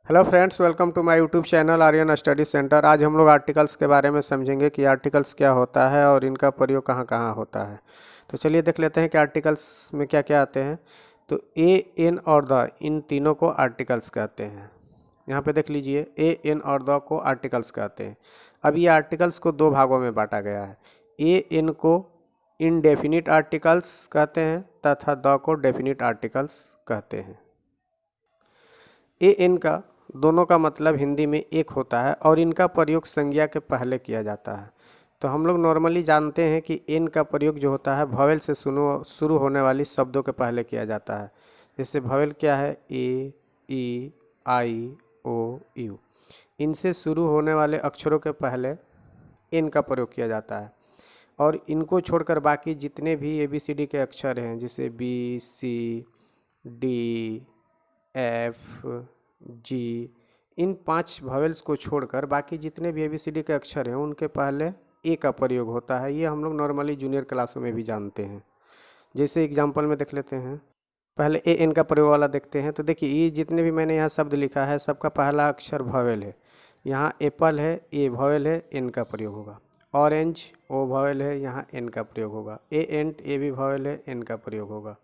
Hello friends, welcome to my YouTube channel Aryan Study Centre. आज हम लोग आर्टिकल्स के बारे में समझेंगे कि आर्टिकल्स क्या होता है और इनका प्रयोग कहाँ कहाँ होता है। तो चलिए देख लेते हैं कि आर्टिकल्स में क्या क्या आते हैं। तो ए, एन और द, इन तीनों को आर्टिकल्स कहते हैं। यहाँ पे देख लीजिए, ए, एन और द को आर्टिकल्स कहते हैं। अब ये आर्टिकल्स को दो भागों में बांटा गया है। ए, एन को इनडेफिनिट आर्टिकल्स कहते हैं तथा द को डेफिनिट आर्टिकल्स कहते हैं। ए, एन का दोनों का मतलब हिंदी में एक होता है और इनका प्रयोग संज्ञा के पहले किया जाता है। तो हम लोग नॉर्मली जानते हैं कि एन का प्रयोग जो होता है वॉवेल से शुरू होने वाली शब्दों के पहले किया जाता है। जैसे वॉवेल क्या है, ए, ई, आई, ओ, यू। इनसे शुरू होने वाले अक्षरों के पहले एन का प्रयोग किया जाता है और इनको छोड़कर बाकी जितने भी ABCD के अक्षर हैं, जैसे बी, सी, डी, एफ, जी, इन 5 वॉवेल्स को छोड़कर बाकी जितने भी ABCD के अक्षर हैं उनके पहले ए का प्रयोग होता है। ये हम लोग नॉर्मली जूनियर क्लासों में भी जानते हैं। जैसे एग्जांपल में देख लेते हैं, पहले ए, एन का प्रयोग वाला देखते हैं। तो देखिए, ये जितने भी मैंने यहाँ शब्द लिखा है सबका पहला अक्षर वॉवेल है। यहाँ एप्पल है, ए वॉवेल है, एन का प्रयोग होगा। ऑरेंज, ओ वॉवेल है, यहाँ एन का प्रयोग होगा। एंट, ए भी वॉवेल है, एन का प्रयोग होगा।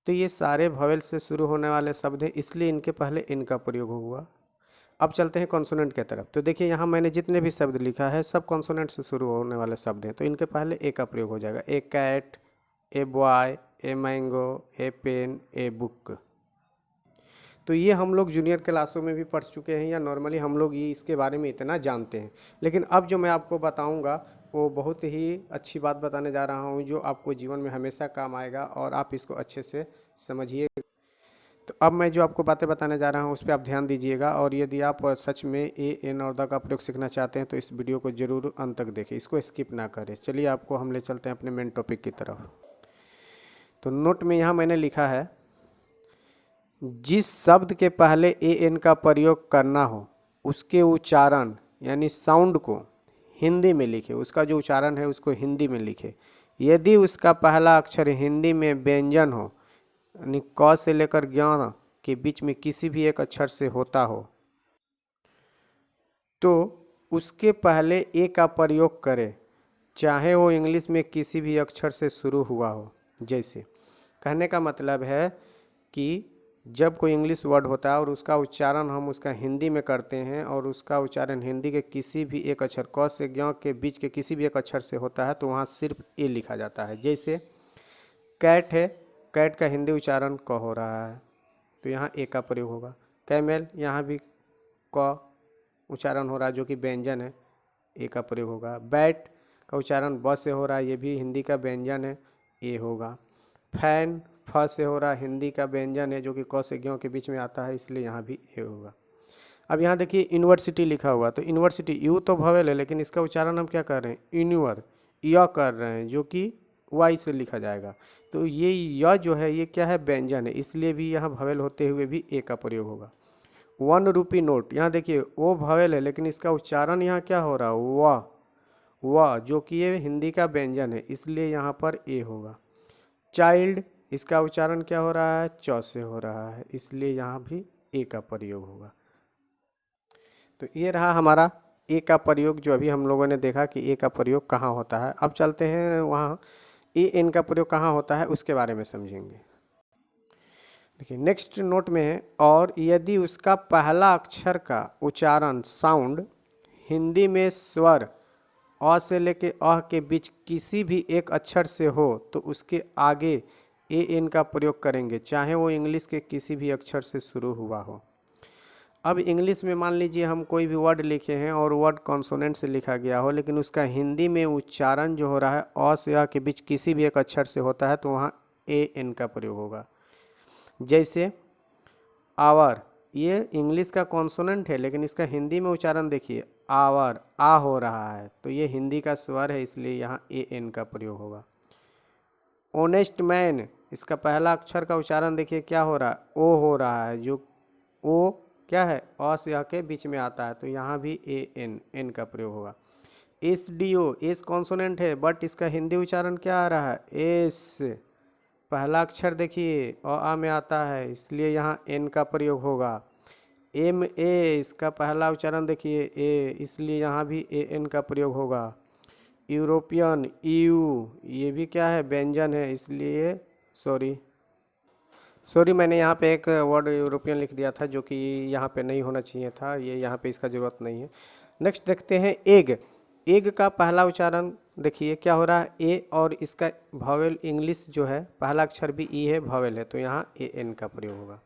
तो ये सारे वॉवेल से शुरू होने वाले शब्द हैं, इसलिए इनके पहले इनका प्रयोग हुआ। अब चलते हैं कॉन्सोनेंट की तरफ। तो देखिए, यहाँ मैंने जितने भी शब्द लिखा है सब कॉन्सोनेंट से शुरू होने वाले शब्द हैं, तो इनके पहले ए का प्रयोग हो जाएगा। A cat, a boy, a mango, a pen, a book. तो ये हम लोग जूनियर क्लासों में भी पढ़ चुके हैं या नॉर्मली हम लोग ये इसके बारे में इतना जानते हैं। लेकिन अब जो मैं आपको बताऊंगा वो बहुत ही अच्छी बात बताने जा रहा हूँ जो आपको जीवन में हमेशा काम आएगा और आप इसको अच्छे से समझिए। तो अब मैं जो आपको बातें बताने जा रहा हूँ उस पर आप ध्यान दीजिएगा और यदि आप सच में ए, एन और द का प्रयोग सीखना चाहते हैं तो इस वीडियो को ज़रूर अंत तक देखें, इसको स्किप ना करें। चलिए आपको हम ले चलते हैं अपने मेन टॉपिक की तरफ। तो नोट में यहाँ मैंने लिखा है, जिस शब्द के पहले ए, एन का प्रयोग करना हो उसके उच्चारण यानी साउंड को हिंदी में लिखे। उसका जो उच्चारण है उसको हिंदी में लिखे। यदि उसका पहला अक्षर हिंदी में व्यंजन हो, यानी क से लेकर ज्ञ के बीच में किसी भी एक अक्षर से होता हो, तो उसके पहले ए का प्रयोग करें, चाहे वो इंग्लिश में किसी भी अक्षर से शुरू हुआ हो। जैसे कहने का मतलब है कि जब कोई इंग्लिश वर्ड होता है और उसका उच्चारण हम उसका हिंदी में करते हैं और उसका उच्चारण हिंदी के किसी भी एक अक्षर क से ज्ञ के बीच के किसी भी एक अक्षर से होता है तो वहाँ सिर्फ ए लिखा जाता है। जैसे कैट है, कैट का हिंदी उच्चारण क हो रहा है तो यहाँ ए का प्रयोग होगा। कैमेल, यहाँ भी क उच्चारण हो रहा है जो कि व्यंजन है, ए का प्रयोग होगा। बैट का उच्चारण ब से हो रहा है, ये भी हिंदी का व्यंजन है, ए होगा। फैन, फ से हो रहा है, हिंदी का व्यंजन है जो कि क से ज्ञ के बीच में आता है, इसलिए यहाँ भी ए होगा। अब यहाँ देखिए यूनिवर्सिटी लिखा हुआ, तो यूनिवर्सिटी यू तो वॉवेल है लेकिन इसका उच्चारण हम क्या कर रहे हैं, यूनिवर य कर रहे हैं जो कि वाई से लिखा जाएगा। तो ये य जो है ये क्या है, व्यंजन है, इसलिए भी यहाँ वॉवेल होते हुए भी ए का प्रयोग होगा। 1 रुपी नोट, यहाँ देखिए वो वॉवेल है लेकिन इसका उच्चारण यहाँ क्या हो रहा है, व जो कि ये हिंदी का व्यंजन है, इसलिए यहाँ पर ए होगा। चाइल्ड, इसका उच्चारण क्या हो रहा है, च से हो रहा है, इसलिए यहाँ भी ए का प्रयोग होगा। तो ये रहा हमारा ए का प्रयोग जो अभी हम लोगों ने देखा कि ए का प्रयोग कहाँ होता है। अब चलते हैं वहाँ ए, एन का प्रयोग कहाँ होता है उसके बारे में समझेंगे। देखिए नेक्स्ट नोट में है, और यदि उसका पहला अक्षर का उच्चारण साउंड हिंदी में स्वर अ से लेके अह के बीच किसी भी एक अक्षर से हो तो उसके आगे ए, एन का प्रयोग करेंगे, चाहे वो इंग्लिश के किसी भी अक्षर से शुरू हुआ हो। अब इंग्लिश में मान लीजिए हम कोई भी वर्ड लिखे हैं और वर्ड कॉन्सोनेंट से लिखा गया हो लेकिन उसका हिंदी में उच्चारण जो हो रहा है अ से अ के बीच किसी भी एक अक्षर से होता है तो वहाँ ए, एन का प्रयोग होगा। जैसे आवर, ये इंग्लिश का कॉन्सोनेंट है लेकिन इसका हिंदी में उच्चारण देखिए आवर, आ हो रहा है, तो ये हिंदी का स्वर है, इसलिए यहाँ ए, एन का प्रयोग होगा। ऑनेस्ट मैन, इसका पहला अक्षर का उच्चारण देखिए क्या हो रहा है, ओ हो रहा है, जो ओ क्या है, अ से अ के बीच में आता है, तो यहाँ भी ए, एन, एन का प्रयोग होगा। S D O, S consonant है बट इसका हिंदी उच्चारण क्या आ रहा है, एस, पहला अक्षर देखिए अ आ में आता है, इसलिए यहाँ एन का प्रयोग होगा। एम ए, इसका पहला उच्चारण देखिए ए, इसलिए यहाँ भी ए एन का प्रयोग होगा। यूरोपियन, ईयू, ये भी क्या है, व्यंजन है, इसलिए सॉरी मैंने यहाँ पे एक वर्ड यूरोपियन लिख दिया था जो कि यहाँ पे नहीं होना चाहिए था, ये यहाँ पे इसका ज़रूरत नहीं है। नेक्स्ट देखते हैं एग। एग का पहला उच्चारण देखिए क्या हो रहा है, ए, और इसका वॉवेल इंग्लिश जो है पहला अक्षर भी ई है, वॉवेल है, तो यहाँ ए एन का प्रयोग होगा।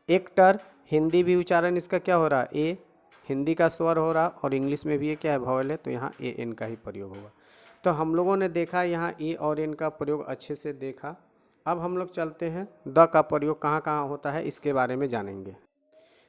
एक्टर, हिंदी भी उच्चारण इसका क्या हो रहा है, ए, हिंदी का स्वर हो रहा, और इंग्लिश में भी ये क्या है, वॉवेल है, तो यहाँ ए एन का ही प्रयोग होगा। तो हम लोगों ने देखा यहाँ ए और एन का प्रयोग अच्छे से देखा। अब हम लोग चलते हैं द का प्रयोग कहाँ कहाँ होता है इसके बारे में जानेंगे।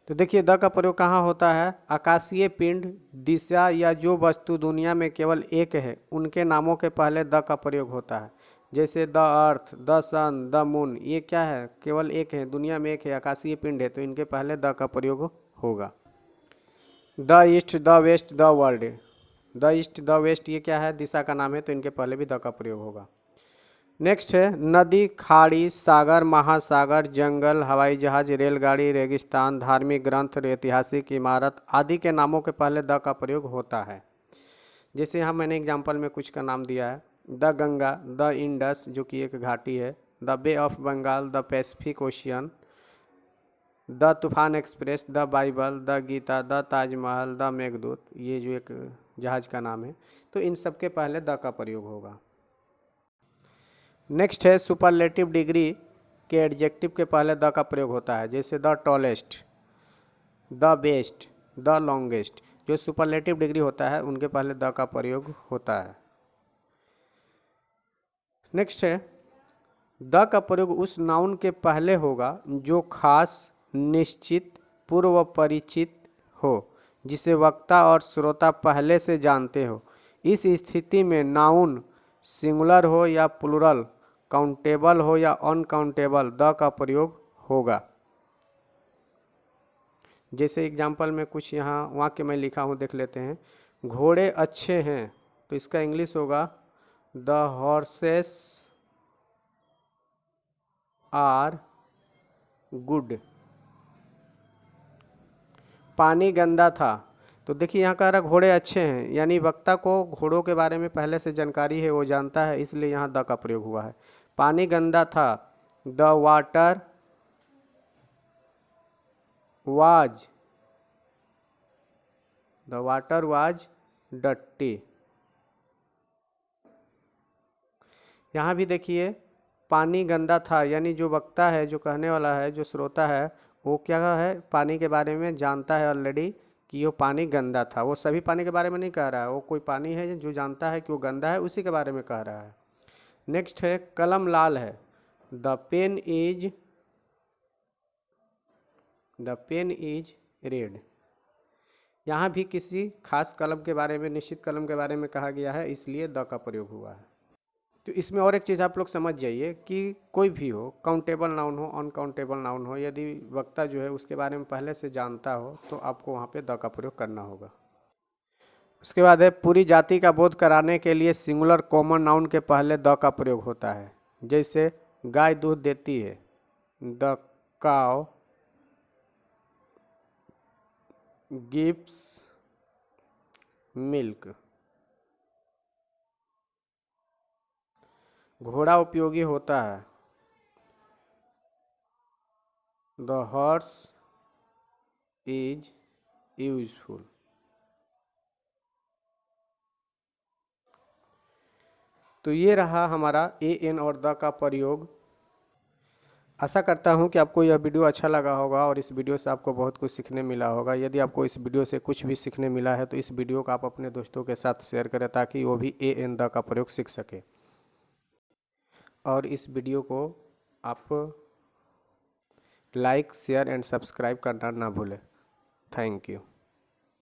तो देखिए द का प्रयोग कहाँ होता है, आकाशीय पिंड, दिशा या जो वस्तु दुनिया में केवल एक है उनके नामों के पहले द का प्रयोग होता है। जैसे the earth, the sun, the moon, ये क्या है, केवल एक है, दुनिया में एक है, आकाशीय पिंड है, तो इनके पहले द का प्रयोग होगा। The east, the west, the world, the east, the west, ये क्या है, दिशा का नाम है, तो इनके पहले भी द का प्रयोग होगा। नेक्स्ट है नदी, खाड़ी, सागर, महासागर, जंगल, हवाई जहाज, रेलगाड़ी, रेगिस्तान, धार्मिक ग्रंथ, ऐतिहासिक इमारत आदि के नामों के पहले द का प्रयोग होता है। जैसे यहाँ मैंने एग्जाम्पल में कुछ का नाम दिया है, द गंगा, द इंडस जो कि एक घाटी है, the bay of Bengal, the Pacific ocean, the Toofan express, the bible, the Gita, the Taj Mahal, the Meghdoot, ये जो एक जहाज का नाम है, तो इन सब के पहले द का प्रयोग होगा। नेक्स्ट है सुपरलेटिव डिग्री के एडजेक्टिव के पहले द का प्रयोग होता है। जैसे the tallest, the best, the longest, जो सुपरलेटिव डिग्री होता है उनके पहले द का प्रयोग होता है। नेक्स्ट है द का प्रयोग उस नाउन के पहले होगा जो खास, निश्चित, पूर्व परिचित हो, जिसे वक्ता और श्रोता पहले से जानते हो। इस स्थिति में नाउन सिंगुलर हो या प्लूरल, काउंटेबल हो या अनकाउंटेबल, द का प्रयोग होगा। जैसे एग्जाम्पल में कुछ यहाँ वाक्य मैं लिखा हूँ, देख लेते हैं। घोड़े अच्छे हैं, तो इसका इंग्लिश होगा द हॉर्सेस आर गुड। पानी गंदा था, तो देखिए यहाँ कह रहा घोड़े अच्छे हैं, यानी वक्ता को घोड़ों के बारे में पहले से जानकारी है, वो जानता है, इसलिए यहाँ द का प्रयोग हुआ है। पानी गंदा था, द वाटर वाज डर्टी। यहाँ भी देखिए पानी गंदा था, यानी जो वक्ता है, जो कहने वाला है, जो श्रोता है, वो क्या है, पानी के बारे में जानता है ऑलरेडी कि वो पानी गंदा था। वो सभी पानी के बारे में नहीं कह रहा है, वो कोई पानी है जो जानता है कि वो गंदा है, उसी के बारे में कह रहा है। नेक्स्ट है कलम लाल है, द पेन इज रेड। यहाँ भी किसी खास कलम के बारे में, निश्चित कलम के बारे में कहा गया है, इसलिए द का प्रयोग हुआ है। तो इसमें और एक चीज़ आप लोग समझ जाइए कि कोई भी हो, काउंटेबल नाउन हो, अनकाउंटेबल नाउन हो, यदि वक्ता जो है उसके बारे में पहले से जानता हो तो आपको वहाँ पे द का प्रयोग करना होगा। उसके बाद है पूरी जाति का बोध कराने के लिए सिंगुलर कॉमन नाउन के पहले द का प्रयोग होता है। जैसे गाय दूध देती है, द काव गिव्स मिल्क। घोड़ा उपयोगी होता है, द हॉर्स इज यूजफुल। तो ये रहा हमारा ए एन और द का प्रयोग। आशा करता हूँ कि आपको यह वीडियो अच्छा लगा होगा और इस वीडियो से आपको बहुत कुछ सीखने मिला होगा। यदि आपको इस वीडियो से कुछ भी सीखने मिला है तो इस वीडियो को आप अपने दोस्तों के साथ शेयर करें ताकि वो भी ए एन द का प्रयोग सीख सके। और इस वीडियो को आप लाइक, शेयर एंड सब्सक्राइब करना ना भूलें। Thank you.